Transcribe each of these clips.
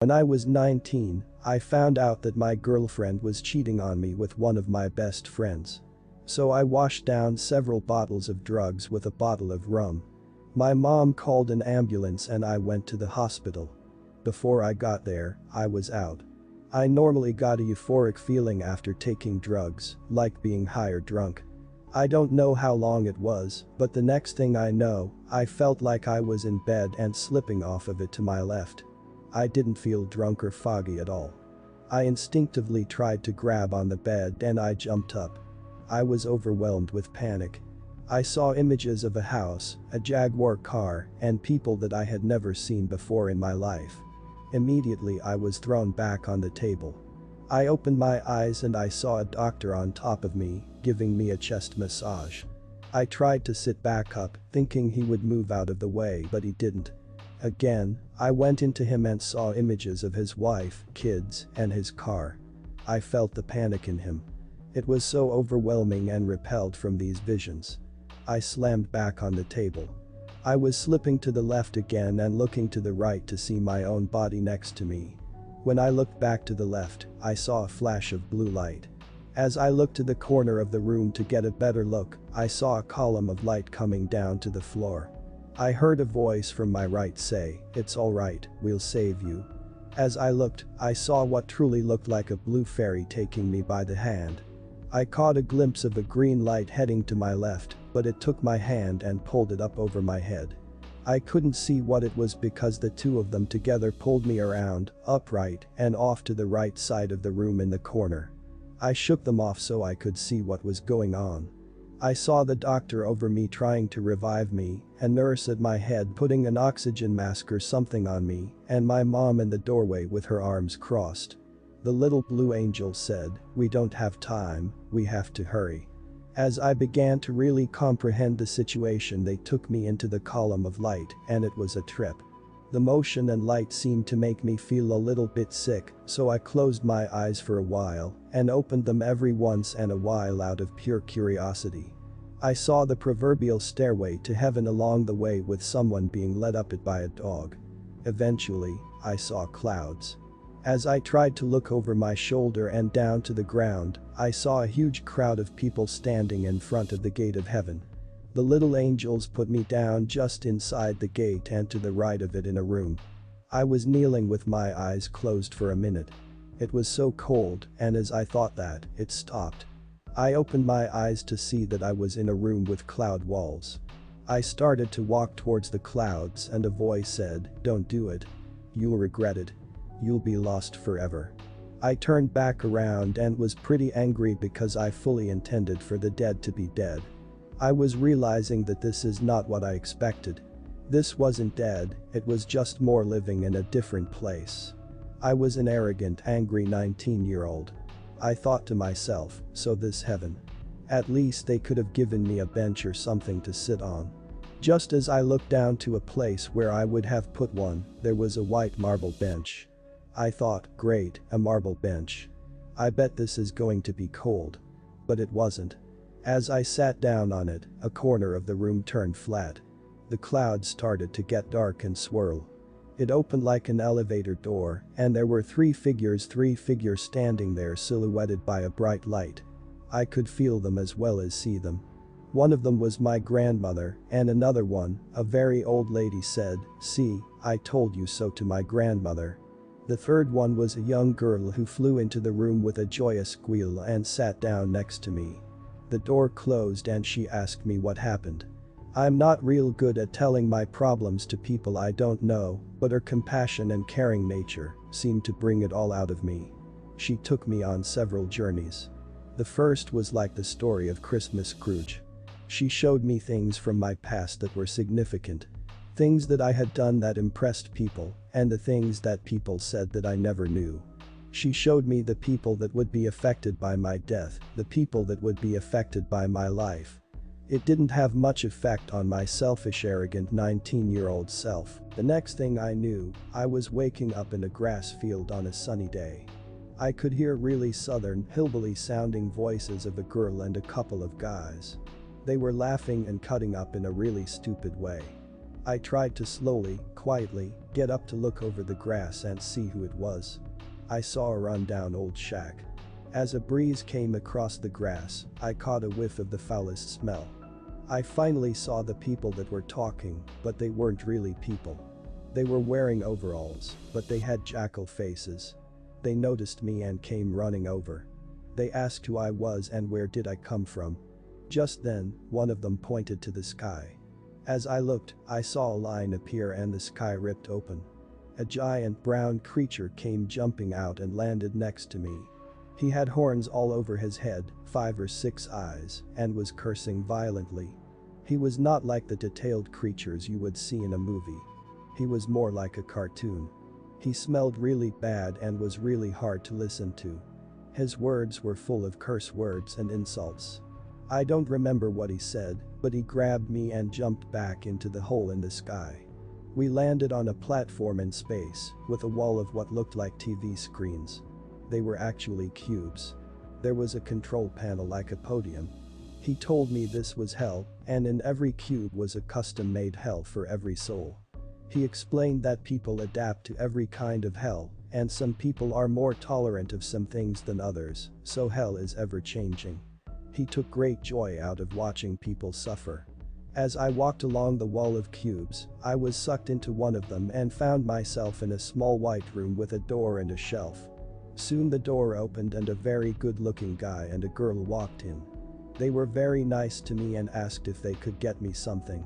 When I was 19, I found out that my girlfriend was cheating on me with one of my best friends. So I washed down several bottles of drugs with a bottle of rum. My mom called an ambulance and I went to the hospital. Before I got there, I was out. I normally got a euphoric feeling after taking drugs, like being high or drunk. I don't know how long it was, but the next thing I know, I felt like I was in bed and slipping off of it to my left. I didn't feel drunk or foggy at all. I instinctively tried to grab on the bed and I jumped up. I was overwhelmed with panic. I saw images of a house, a Jaguar car, and people that I had never seen before in my life. Immediately I was thrown back on the table. I opened my eyes and I saw a doctor on top of me, giving me a chest massage. I tried to sit back up, thinking he would move out of the way, but he didn't. Again, I went into him and saw images of his wife, kids, and his car. I felt the panic in him. It was so overwhelming and repelled from these visions. I slammed back on the table. I was slipping to the left again and looking to the right to see my own body next to me. When I looked back to the left, I saw a flash of blue light. As I looked to the corner of the room to get a better look, I saw a column of light coming down to the floor. I heard a voice from my right say, "It's alright, we'll save you." As I looked, I saw what truly looked like a blue fairy taking me by the hand. I caught a glimpse of a green light heading to my left, but it took my hand and pulled it up over my head. I couldn't see what it was because the two of them together pulled me around, upright, and off to the right side of the room in the corner. I shook them off so I could see what was going on. I saw the doctor over me trying to revive me, a nurse at my head putting an oxygen mask or something on me, and my mom in the doorway with her arms crossed. The little blue angel said, "We don't have time, we have to hurry." As I began to really comprehend the situation, they took me into the column of light, and it was a trip. The motion and light seemed to make me feel a little bit sick, so I closed my eyes for a while and opened them every once in a while out of pure curiosity. I saw the proverbial stairway to heaven along the way with someone being led up it by a dog. Eventually, I saw clouds. As I tried to look over my shoulder and down to the ground, I saw a huge crowd of people standing in front of the gate of heaven. The little angels put me down just inside the gate and to the right of it in a room. I was kneeling with my eyes closed for a minute. It was so cold, and as I thought that, it stopped. I opened my eyes to see that I was in a room with cloud walls. I started to walk towards the clouds and a voice said, "Don't do it. You'll regret it. You'll be lost forever." I turned back around and was pretty angry because I fully intended for the dead to be dead. I was realizing that this is not what I expected. This wasn't dead, it was just more living in a different place. I was an arrogant, angry 19-year-old. I thought to myself, so this heaven. At least they could have given me a bench or something to sit on. Just as I looked down to a place where I would have put one, there was a white marble bench. I thought, great, a marble bench. I bet this is going to be cold. But it wasn't. As I sat down on it, a corner of the room turned flat. The clouds started to get dark and swirl. It opened like an elevator door, and there were three figures standing there silhouetted by a bright light. I could feel them as well as see them. One of them was my grandmother, and another one, a very old lady, said, "See, I told you so," to my grandmother. The third one was a young girl who flew into the room with a joyous squeal and sat down next to me. The door closed and she asked me what happened. I'm not real good at telling my problems to people I don't know, but her compassion and caring nature seemed to bring it all out of me. She took me on several journeys. The first was like the story of Christmas Scrooge. She showed me things from my past that were significant. Things that I had done that impressed people, and the things that people said that I never knew. She showed me the people that would be affected by my death, the people that would be affected by my life. It didn't have much effect on my selfish, arrogant 19-year-old self. The next thing I knew, I was waking up in a grass field on a sunny day. I could hear really southern, hillbilly-sounding voices of a girl and a couple of guys. They were laughing and cutting up in a really stupid way. I tried to slowly, quietly, get up to look over the grass and see who it was. I saw a rundown old shack. As a breeze came across the grass, I caught a whiff of the foulest smell. I finally saw the people that were talking, but they weren't really people. They were wearing overalls, but they had jackal faces. They noticed me and came running over. They asked who I was and where did I come from. Just then, one of them pointed to the sky. As I looked, I saw a line appear and the sky ripped open. A giant brown creature came jumping out and landed next to me. He had horns all over his head, 5 or 6 eyes, and was cursing violently. He was not like the detailed creatures you would see in a movie. He was more like a cartoon. He smelled really bad and was really hard to listen to. His words were full of curse words and insults. I don't remember what he said, but he grabbed me and jumped back into the hole in the sky. We landed on a platform in space, with a wall of what looked like TV screens. They were actually cubes. There was a control panel like a podium. He told me this was hell, and in every cube was a custom-made hell for every soul. He explained that people adapt to every kind of hell, and some people are more tolerant of some things than others, so hell is ever-changing. He took great joy out of watching people suffer. As I walked along the wall of cubes, I was sucked into one of them and found myself in a small white room with a door and a shelf. Soon the door opened and a very good-looking guy and a girl walked in. They were very nice to me and asked if they could get me something.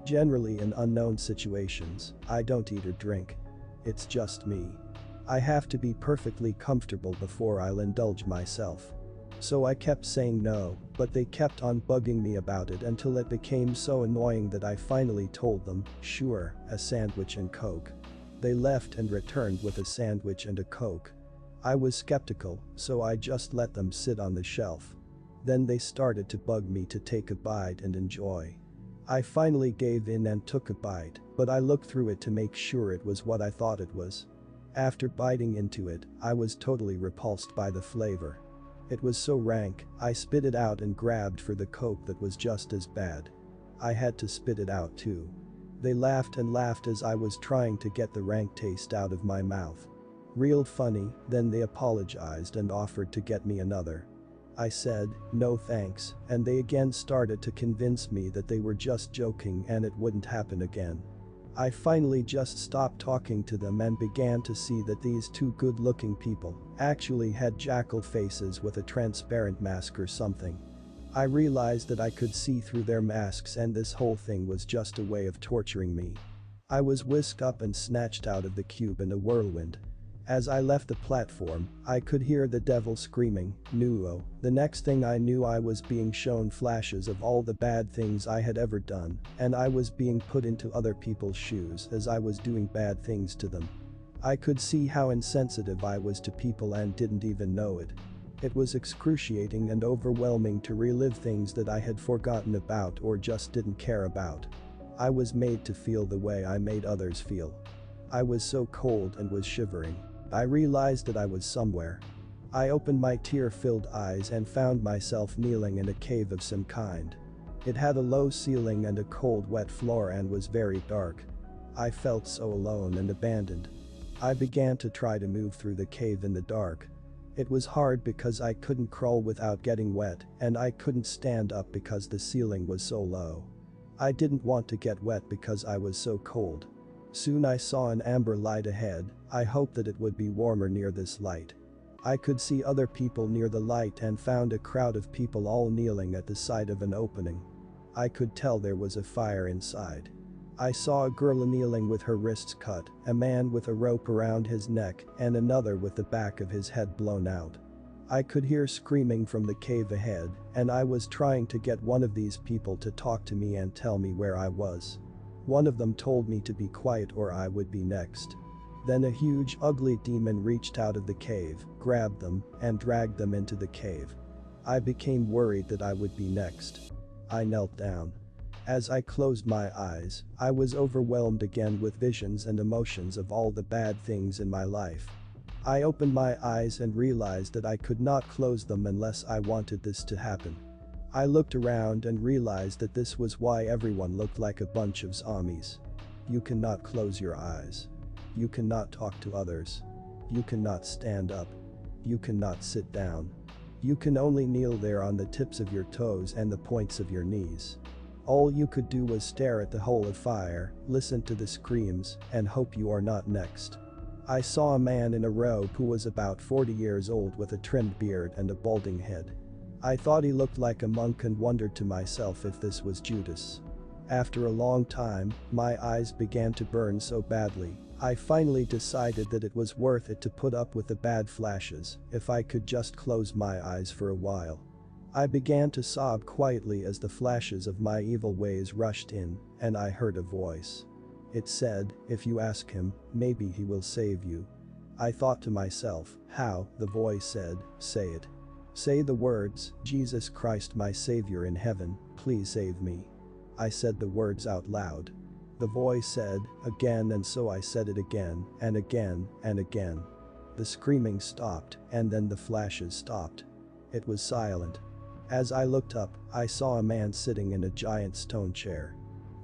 Generally in unknown situations, I don't eat or drink. It's just me. I have to be perfectly comfortable before I'll indulge myself. So I kept saying no, but they kept on bugging me about it until it became so annoying that I finally told them, sure, a sandwich and Coke. They left and returned with a sandwich and a Coke. I was skeptical, so I just let them sit on the shelf. Then they started to bug me to take a bite and enjoy. I finally gave in and took a bite, but I looked through it to make sure it was what I thought it was. After biting into it, I was totally repulsed by the flavor. It was so rank, I spit it out and grabbed for the Coke that was just as bad. I had to spit it out too. They laughed and laughed as I was trying to get the rank taste out of my mouth. Real funny, then they apologized and offered to get me another. I said, no thanks, and they again started to convince me that they were just joking and it wouldn't happen again. I finally just stopped talking to them and began to see that these two good-looking people actually had jackal faces with a transparent mask or something. I realized that I could see through their masks and this whole thing was just a way of torturing me. I was whisked up and snatched out of the cube in a whirlwind. As I left the platform, I could hear the devil screaming, "Nuo." The next thing I knew I was being shown flashes of all the bad things I had ever done, and I was being put into other people's shoes as I was doing bad things to them. I could see how insensitive I was to people and didn't even know it. It was excruciating and overwhelming to relive things that I had forgotten about or just didn't care about. I was made to feel the way I made others feel. I was so cold and was shivering. I realized that I was somewhere. I opened my tear-filled eyes and found myself kneeling in a cave of some kind. It had a low ceiling and a cold wet floor and was very dark. I felt so alone and abandoned. I began to try to move through the cave in the dark. It was hard because I couldn't crawl without getting wet and I couldn't stand up because the ceiling was so low. I didn't want to get wet because I was so cold. Soon I saw an amber light ahead. I hoped that it would be warmer near this light. I could see other people near the light and found a crowd of people all kneeling at the side of an opening. I could tell there was a fire inside. I saw a girl kneeling with her wrists cut, a man with a rope around his neck, and another with the back of his head blown out. I could hear screaming from the cave ahead, and I was trying to get one of these people to talk to me and tell me where I was. One of them told me to be quiet or I would be next. Then a huge ugly demon reached out of the cave, grabbed them, and dragged them into the cave. I became worried that I would be next. I knelt down. As I closed my eyes, I was overwhelmed again with visions and emotions of all the bad things in my life. I opened my eyes and realized that I could not close them unless I wanted this to happen. I looked around and realized that this was why everyone looked like a bunch of zombies. You cannot close your eyes. You cannot talk to others. You cannot stand up. You cannot sit down. You can only kneel there on the tips of your toes and the points of your knees. All you could do was stare at the hole of fire, listen to the screams, and hope you are not next. I saw a man in a robe who was about 40 years old with a trimmed beard and a balding head. I thought he looked like a monk and wondered to myself if this was Judas. After a long time, my eyes began to burn so badly, I finally decided that it was worth it to put up with the bad flashes if I could just close my eyes for a while. I began to sob quietly as the flashes of my evil ways rushed in, and I heard a voice. It said, "If you ask him, maybe he will save you." I thought to myself, how? The voice said, "Say it. Say the words, 'Jesus Christ, my Savior in heaven, please save me.'" I said the words out loud. The voice said, "Again," and so I said it again, and again, and again. The screaming stopped, and then the flashes stopped. It was silent. As I looked up, I saw a man sitting in a giant stone chair.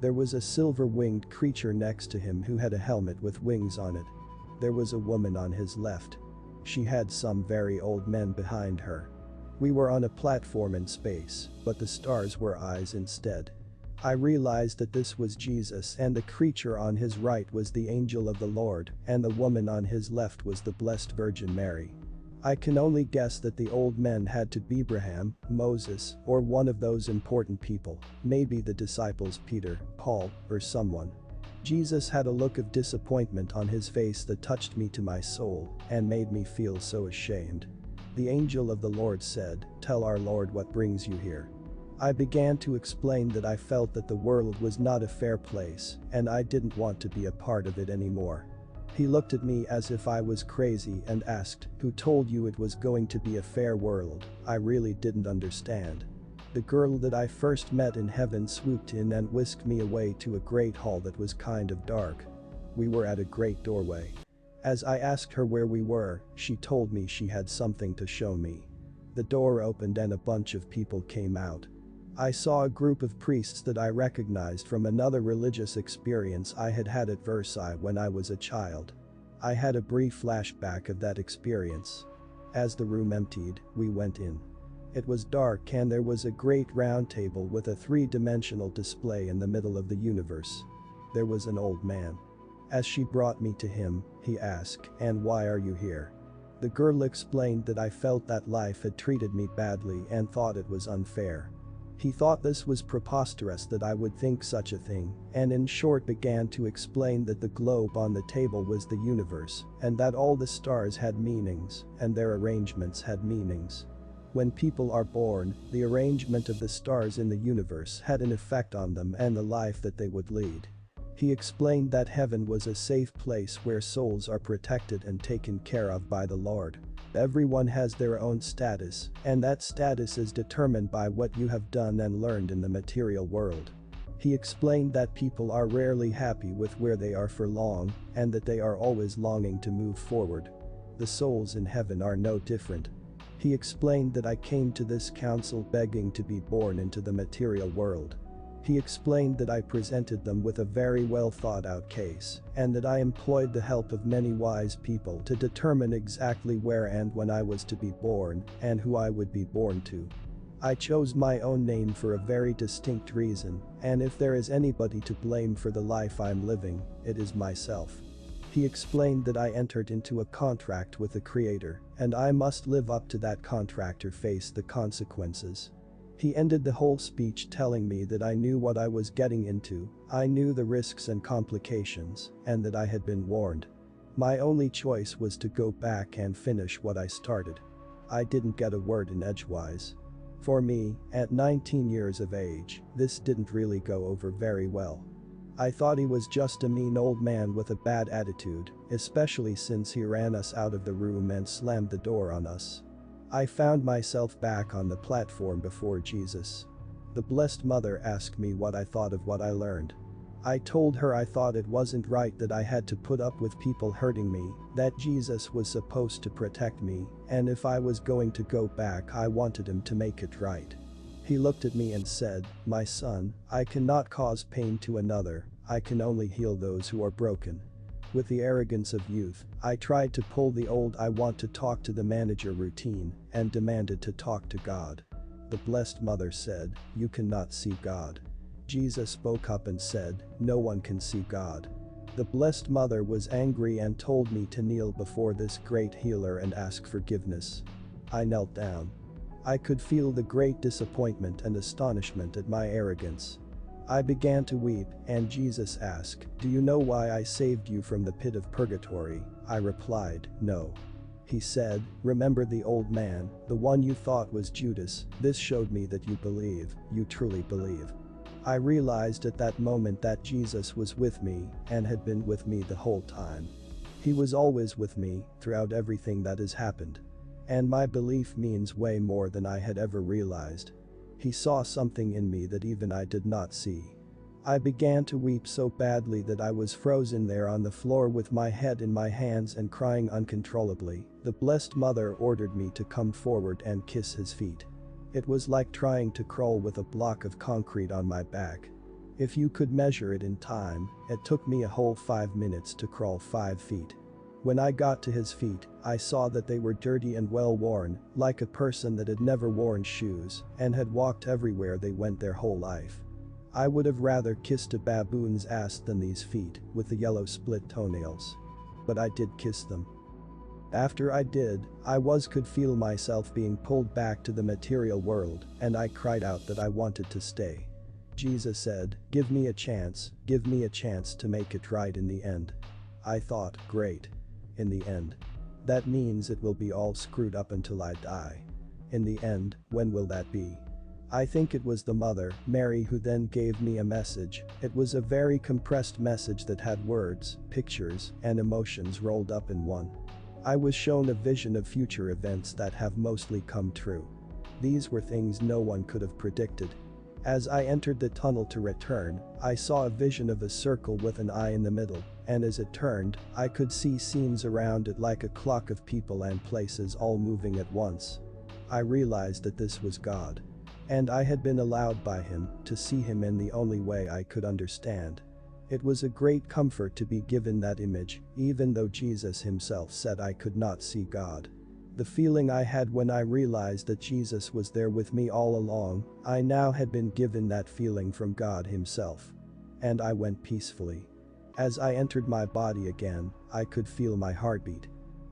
There was a silver-winged creature next to him who had a helmet with wings on it. There was a woman on his left. She had some very old men behind her. We were on a platform in space, but the stars were eyes instead. I realized that this was Jesus, and the creature on his right was the angel of the Lord, and the woman on his left was the Blessed Virgin Mary. I can only guess that the old men had to be Abraham, Moses, or one of those important people, maybe the disciples Peter, Paul, or someone. Jesus had a look of disappointment on his face that touched me to my soul and made me feel so ashamed. The angel of the Lord said, "Tell our Lord what brings you here." I began to explain that I felt that the world was not a fair place and I didn't want to be a part of it anymore. He looked at me as if I was crazy and asked, "Who told you it was going to be a fair world?" I really didn't understand. The girl that I first met in heaven swooped in and whisked me away to a great hall that was kind of dark. We were at a great doorway. As I asked her where we were, she told me she had something to show me. The door opened and a bunch of people came out. I saw a group of priests that I recognized from another religious experience I had had at Versailles when I was a child. I had a brief flashback of that experience. As the room emptied, we went in. It was dark and there was a great round table with a three-dimensional display in the middle of the universe. There was an old man. As she brought me to him, he asked, "And why are you here?" The girl explained that I felt that life had treated me badly and thought it was unfair. He thought this was preposterous that I would think such a thing, and in short began to explain that the globe on the table was the universe, and that all the stars had meanings, and their arrangements had meanings. When people are born, the arrangement of the stars in the universe had an effect on them and the life that they would lead. He explained that heaven was a safe place where souls are protected and taken care of by the Lord. Everyone has their own status, and that status is determined by what you have done and learned in the material world. He explained that people are rarely happy with where they are for long, and that they are always longing to move forward. The souls in heaven are no different. He explained that I came to this council begging to be born into the material world. He explained that I presented them with a very well thought out case, and that I employed the help of many wise people to determine exactly where and when I was to be born, and who I would be born to. I chose my own name for a very distinct reason, and if there is anybody to blame for the life I'm living, it is myself. He explained that I entered into a contract with the Creator, and I must live up to that contract or face the consequences. He ended the whole speech telling me that I knew what I was getting into, I knew the risks and complications, and that I had been warned. My only choice was to go back and finish what I started. I didn't get a word in edgewise. For me, at 19 years of age, this didn't really go over very well. I thought he was just a mean old man with a bad attitude, especially since he ran us out of the room and slammed the door on us. I found myself back on the platform before Jesus. The Blessed Mother asked me what I thought of what I learned. I told her I thought it wasn't right that I had to put up with people hurting me, that Jesus was supposed to protect me, and if I was going to go back I wanted him to make it right. He looked at me and said, "My son, I cannot cause pain to another, I can only heal those who are broken. With the arrogance of youth, I tried to pull the old "I want to talk to the manager" routine and demanded to talk to God. The Blessed Mother said, "You cannot see God." Jesus spoke up and said, "No one can see God." The Blessed Mother was angry and told me to kneel before this great healer and ask forgiveness. I knelt down. I could feel the great disappointment and astonishment at my arrogance. I began to weep, and Jesus asked, "Do you know why I saved you from the pit of purgatory?" I replied, "No." He said, "Remember the old man, the one you thought was Judas. This showed me that you believe, you truly believe." I realized at that moment that Jesus was with me and had been with me the whole time. He was always with me throughout everything that has happened. And my belief means way more than I had ever realized. He saw something in me that even I did not see. I began to weep so badly that I was frozen there on the floor with my head in my hands and crying uncontrollably. The Blessed Mother ordered me to come forward and kiss his feet. It was like trying to crawl with a block of concrete on my back. If you could measure it in time, it took me a whole 5 minutes to crawl 5 feet. When I got to his feet, I saw that they were dirty and well worn, like a person that had never worn shoes and had walked everywhere they went their whole life. I would have rather kissed a baboon's ass than these feet, with the yellow split toenails. But I did kiss them. After I did, could feel myself being pulled back to the material world, and I cried out that I wanted to stay. Jesus said, give me a chance to make it right in the end." I thought, great. In the end. That means it will be all screwed up until I die. In the end, when will that be? I think it was the mother, Mary, who then gave me a message. It was a very compressed message that had words, pictures, and emotions rolled up in one. I was shown a vision of future events that have mostly come true. These were things no one could have predicted. As I entered the tunnel to return, I saw a vision of a circle with an eye in the middle, and as it turned, I could see scenes around it like a clock of people and places all moving at once. I realized that this was God. And I had been allowed by him to see him in the only way I could understand. It was a great comfort to be given that image, even though Jesus himself said I could not see God. The feeling I had when I realized that Jesus was there with me all along, I now had been given that feeling from God himself. And I went peacefully. As I entered my body again, I could feel my heartbeat.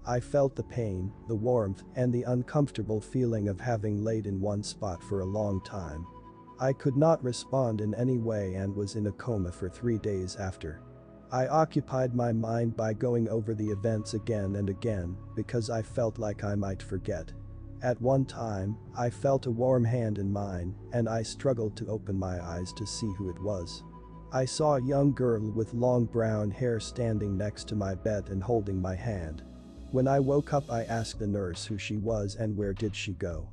I felt the pain, the warmth, and the uncomfortable feeling of having laid in one spot for a long time. I could not respond in any way and was in a coma for 3 days after. I occupied my mind by going over the events again and again because I felt like I might forget. At one time, I felt a warm hand in mine, and I struggled to open my eyes to see who it was. I saw a young girl with long brown hair standing next to my bed and holding my hand. When I woke up, I asked the nurse who she was and where did she go.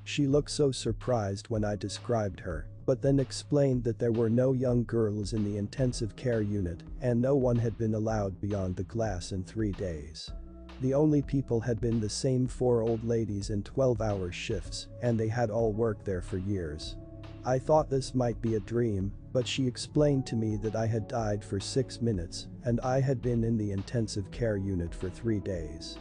She looked so surprised when I described her, but then explained that there were no young girls in the intensive care unit and no one had been allowed beyond the glass in 3 days. The only people had been the same 4 old ladies in 12-hour shifts, and they had all worked there for years. I thought this might be a dream, but she explained to me that I had died for 6 minutes and I had been in the intensive care unit for 3 days.